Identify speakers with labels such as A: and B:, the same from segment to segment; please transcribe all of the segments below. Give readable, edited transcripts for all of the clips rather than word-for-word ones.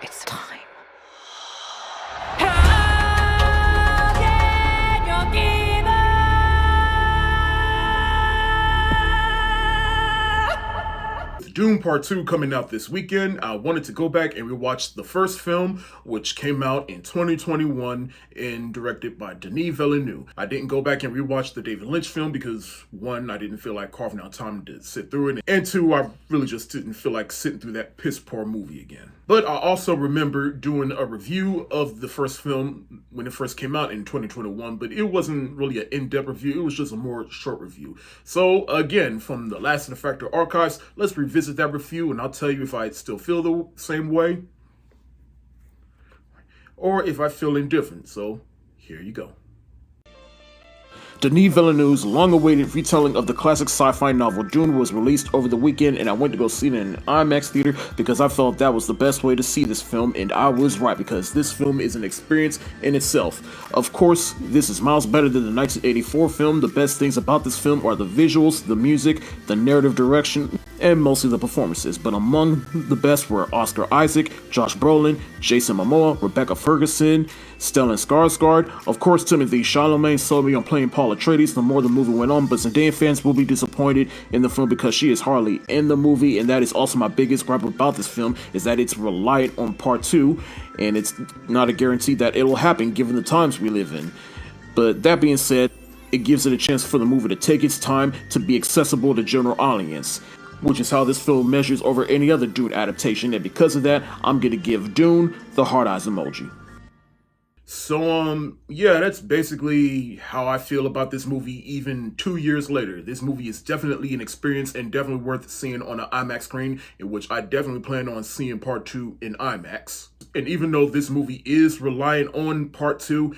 A: It's time.
B: Dune Part 2 coming out this weekend. I wanted to go back and rewatch the first film, which came out in 2021 and directed by Denis Villeneuve. I didn't go back and rewatch the David Lynch film because, one, I didn't feel like carving out time to sit through it, and two, I really just didn't feel like sitting through that piss-poor movie again. But I also remember doing a review of the first film when it first came out in 2021, but it wasn't really an in-depth review, it was just a more short review. So again, from the Lassiter Factor archives, let's revisit that review and I'll tell you if I still feel the same way or if I feel indifferent. So here you go. Denis Villeneuve's long-awaited retelling of the classic sci-fi novel Dune was released over the weekend, and I went to go see it in an IMAX theater because I felt that was the best way to see this film, and I was right because this film is an experience in itself. Of course, this is miles better than the 1984 film. The best things about this film are the visuals, the music, the narrative direction, and mostly the performances, but among the best were Oscar Isaac, Josh Brolin, Jason Momoa, Rebecca Ferguson, Stellan Skarsgård, of course Timothy Chalamet sold me on playing Paul Atreides the more the movie went on, but Zendaya fans will be disappointed in the film because she is hardly in the movie, and that is also my biggest gripe about this film, is that it's reliant on part 2, and it's not a guarantee that it'll happen given the times we live in. But that being said, it gives it a chance for the movie to take its time to be accessible to general audience, which is how this film measures over any other Dune adaptation, and because of that, I'm gonna give Dune the hard eyes emoji. So, yeah, that's basically how I feel about this movie even 2 years later. This movie is definitely an experience and definitely worth seeing on an IMAX screen, in which I definitely plan on seeing part 2 in IMAX. And even though this movie is reliant on part 2,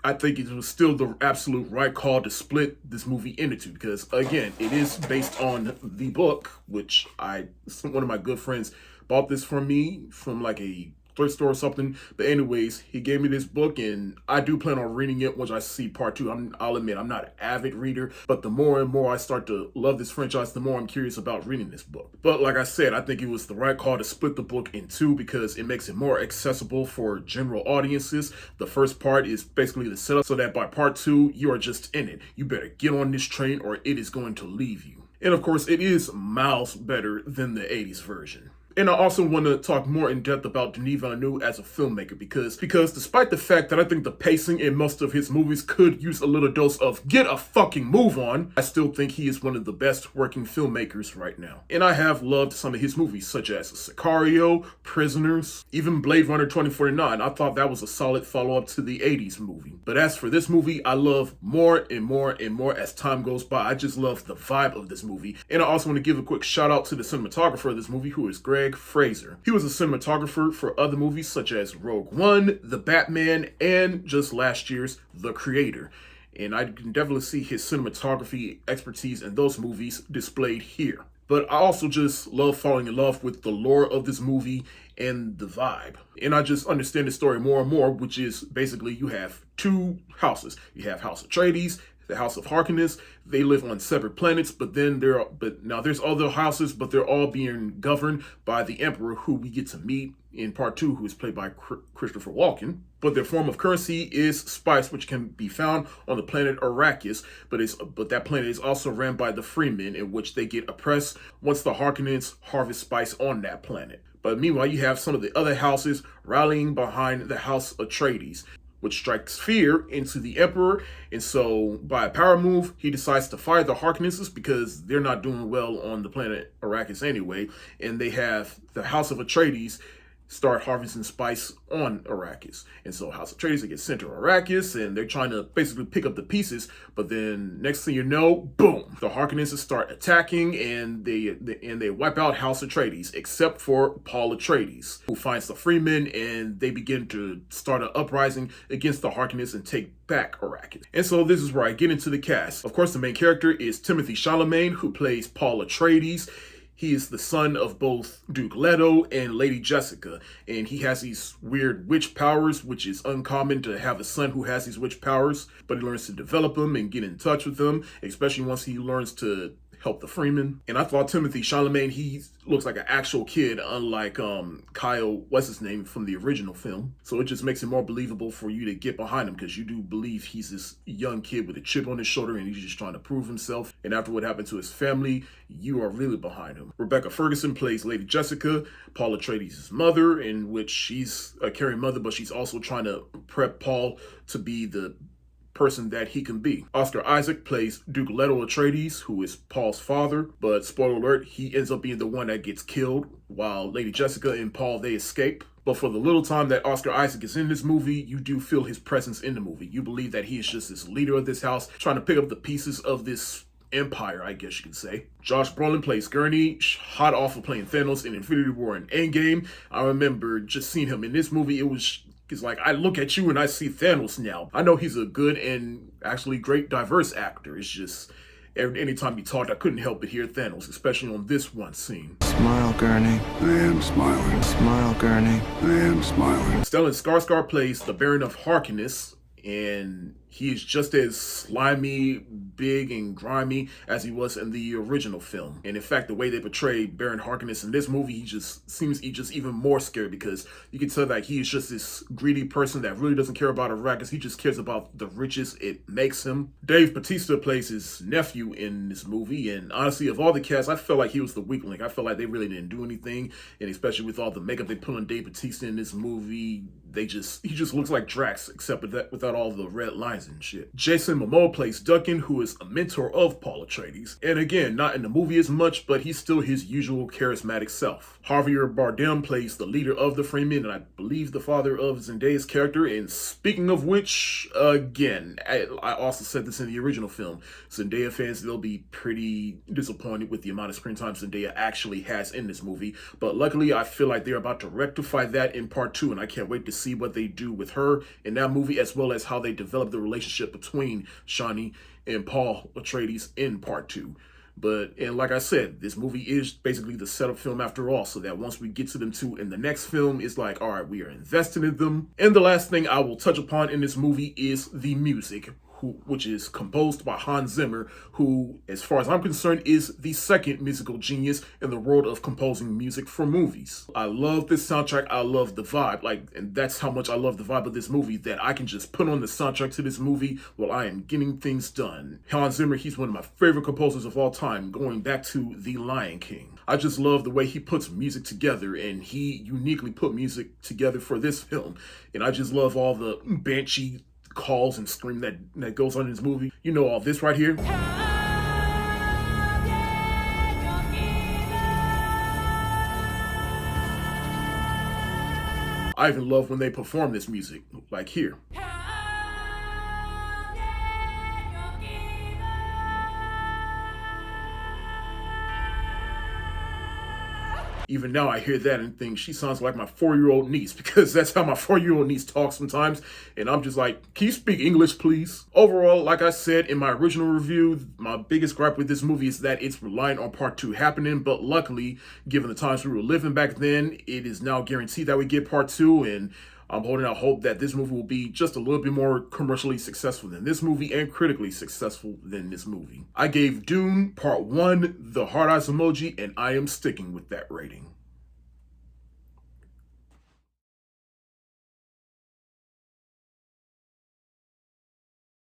B: I think it was still the absolute right call to split this movie into two because, again, it is based on the book, which one of my good friends bought this for me from like a thrift store or something. But anyways, he gave me this book and I do plan on reading it once I see part 2. I'll admit I'm not an avid reader, but the more and more I start to love this franchise, the more I'm curious about reading this book. But like I said, I think it was the right call to split the book in two because it makes it more accessible for general audiences. The first part is basically the setup so that by part 2, you are just in it. You better get on this train or it is going to leave you. And of course, it is miles better than the 80s version. And I also want to talk more in depth about Denis Villeneuve as a filmmaker because despite the fact that I think the pacing in most of his movies could use a little dose of get a fucking move on, I still think he is one of the best working filmmakers right now. And I have loved some of his movies such as Sicario, Prisoners, even Blade Runner 2049. I thought that was a solid follow-up to the 80s movie. But as for this movie, I love more and more and more as time goes by. I just love the vibe of this movie. And I also want to give a quick shout out to the cinematographer of this movie, who is Greg Fraser. He was a cinematographer for other movies such as Rogue One, The Batman, and just last year's The Creator. And I can definitely see his cinematography expertise in those movies displayed here. But I also just love falling in love with the lore of this movie and the vibe. And I just understand the story more and more, which is basically you have two houses. You have House Atreides, the House of Harkonnens. They live on separate planets, but now there's other houses, but they're all being governed by the Emperor, who we get to meet in part 2, who is played by Christopher Walken. But their form of currency is spice, which can be found on the planet Arrakis, but that planet is also ran by the Freemen, in which they get oppressed once the Harkonnens harvest spice on that planet. But meanwhile, you have some of the other houses rallying behind the House Atreides, which strikes fear into the Emperor, and so by a power move, he decides to fire the Harkonnens because they're not doing well on the planet Arrakis anyway, and they have the House of Atreides start harvesting spice on Arrakis. And so House Atreides gets sent to Arrakis, and they're trying to basically pick up the pieces, but then next thing you know, boom, the Harkonnens start attacking, and they wipe out House Atreides, except for Paul Atreides, who finds the Freemen, and they begin to start an uprising against the Harkonnens and take back Arrakis. And so this is where I get into the cast. Of course, the main character is Timothy Chalamet, who plays Paul Atreides. He is the son of both Duke Leto and Lady Jessica, and he has these weird witch powers, which is uncommon to have a son who has these witch powers, but he learns to develop them and get in touch with them, especially once he learns to help the Freeman. And I thought Timothy Chalamet, he looks like an actual kid, unlike Kyle, what's his name, from the original film. So it just makes it more believable for you to get behind him, because you do believe he's this young kid with a chip on his shoulder and he's just trying to prove himself. And after what happened to his family, you are really behind him. Rebecca Ferguson plays Lady Jessica, Paul Atreides' mother, in which she's a caring mother, but she's also trying to prep Paul to be the person that he can be. Oscar Isaac plays Duke Leto Atreides, who is Paul's father, but spoiler alert, he ends up being the one that gets killed, while Lady Jessica and Paul, they escape. But for the little time that Oscar Isaac is in this movie, you do feel his presence in the movie. You believe that he is just this leader of this house, trying to pick up the pieces of this empire, I guess you could say. Josh Brolin plays Gurney, hot off of playing Thanos in Infinity War and Endgame. I remember just seeing him in this movie. It's like, I look at you and I see Thanos now. I know he's a good and actually great diverse actor. It's just, anytime he talked, I couldn't help but hear Thanos, especially on this one scene.
A: Smile, Gurney.
C: I am smiling.
A: Smile, Gurney.
C: I am smiling.
B: Stellan Skarsgård plays the Baron of Harkonnen, and he is just as slimy, big, and grimy as he was in the original film. And in fact, the way they portray Baron Harkonnen in this movie, he just seems even more scary, because you can tell that he is just this greedy person that really doesn't care about Arrakis. He just cares about the riches it makes him. Dave Bautista plays his nephew in this movie, and honestly, of all the cast, I felt like he was the weak link. I felt like they really didn't do anything, and especially with all the makeup they put on Dave Bautista in this movie, he just looks like Drax, except without all the red lines and shit. Jason Momoa plays Duncan, who is a mentor of Paul Atreides. And again, not in the movie as much, but he's still his usual charismatic self. Javier Bardem plays the leader of the Freemen, and I believe the father of Zendaya's character. And speaking of which, again, I also said this in the original film, Zendaya fans, they'll be pretty disappointed with the amount of screen time Zendaya actually has in this movie. But luckily, I feel like they're about to rectify that in part 2, and I can't wait to see what they do with her in that movie, as well as how they develop the relationship between Shani and Paul Atreides in part 2. And like I said, this movie is basically the setup film after all, so that once we get to them two in the next film, it's like, all right, we are invested in them. And the last thing I will touch upon in this movie is the music, which is composed by Hans Zimmer, who, as far as I'm concerned, is the second musical genius in the world of composing music for movies. I love this soundtrack. I love the vibe. And that's how much I love the vibe of this movie, that I can just put on the soundtrack to this movie while I am getting things done. Hans Zimmer, he's one of my favorite composers of all time, going back to The Lion King. I just love the way he puts music together, and he uniquely put music together for this film. And I just love all the banshee calls and scream that goes on in this movie. You know, all this right here. I even love when they perform this music, like here. Even now I hear that and think she sounds like my 4-year-old niece, because that's how my 4-year-old niece talks sometimes. And I'm just like, can you speak English, please? Overall, like I said in my original review, my biggest gripe with this movie is that it's relying on part 2 happening. But luckily, given the times we were living back then, it is now guaranteed that we get part 2. And I'm holding out hope that this movie will be just a little bit more commercially successful than this movie, and critically successful than this movie. I gave Dune Part 1 the hard eyes emoji, and I am sticking with that rating.